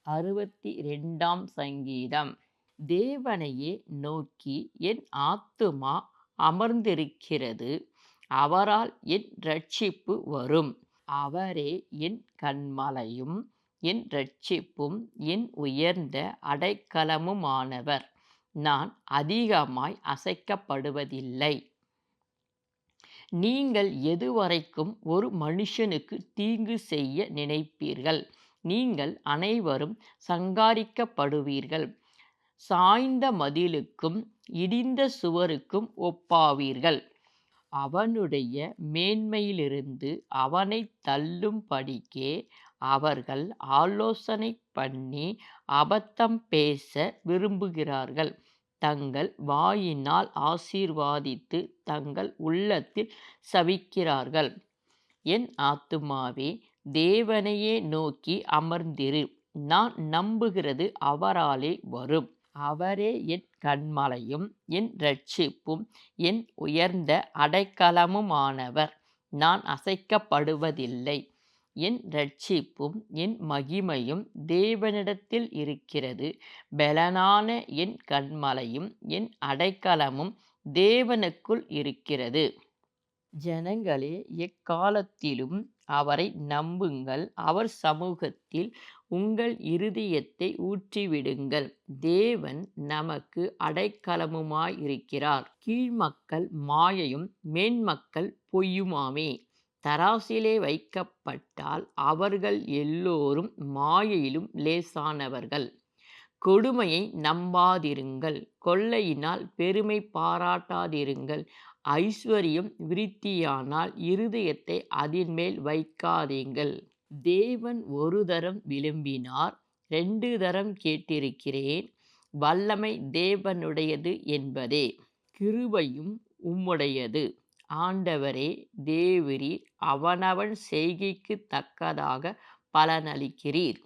62ஆம் சங்கீதம். தேவனையே நோக்கி என் ஆத்துமா அமர்ந்திருக்கிறது. அவரால் என் இரட்சிப்பு வரும். அவரே என் கன்மலையும் என் இரட்சிப்பும் என் உயர்ந்த அடைக்கலமுமானவர். நான் அதிகமாய் அசைக்கப்படுவதில்லை. நீங்கள் எதுவரைக்கும் ஒரு மனுஷனுக்கு தீங்கு செய்ய நினைப்பீர்கள்? நீங்கள் அனைவரும் சங்காரிக்கப்படுவீர்கள். சாய்ந்த மதிலுக்கும் இடிந்த சுவருக்கும் ஒப்பாவீர்கள். அவனுடைய மேன்மையிலிருந்து அவனைத் தள்ளும்படிக்கே அவர்கள் ஆலோசனை பண்ணி அபத்தம் பேச விரும்புகிறார்கள். தங்கள் வாயினால் ஆசீர்வதித்து தங்கள் உள்ளத்தில் சபிக்கிறார்கள். என் ஆத்துமாவே, தேவனையே நோக்கி அமர்ந்திரு. நான் நம்புகிறது அவராலே வரும். அவரே என் கன்மலையும் என் இரட்சிப்பும் என் உயர்ந்த அடைக்கலமுமானவர். நான் அசைக்கப்படுவதில்லை. என் இரட்சிப்பும் என் மகிமையும் தேவனிடத்தில் இருக்கிறது. பெலனான என் கன்மலையும் என் அடைக்கலமும் தேவனுக்குள் இருக்கிறது. ஜனங்களே, எக்காலத்திலும் அவரை நம்புங்கள். அவர் சமூகத்தில் உங்கள் இருதயத்தை ஊற்றிவிடுங்கள். தேவன் நமக்கு அடைக்கலமுமாயிருக்கிறார். கீழ்மக்கள் மாயையும் மேன்மக்கள் பொய்யுமாமே. தராசிலே வைக்கப்பட்டால் அவர்கள் எல்லோரும் மாயையிலும் லேசானவர்கள். கொடுமையை நம்பாதிருங்கள். கொள்ளையினால் பெருமை பாராட்டாதிருங்கள். ஐஸ்வர்யம் விருத்தியானால் இருதயத்தை அதின்மேல் வைக்காதீங்கள். தேவன் ஒரு தரம் விரும்பினார், 2 தரம் கேட்டிருக்கிறேன். வல்லமை தேவனுடையது என்பதே. கிருபையும் உம்முடையது. ஆண்டவரே, தேவரீர் அவனவன் செய்கைக்குத் தக்கதாக பலனளிக்கிறீர்.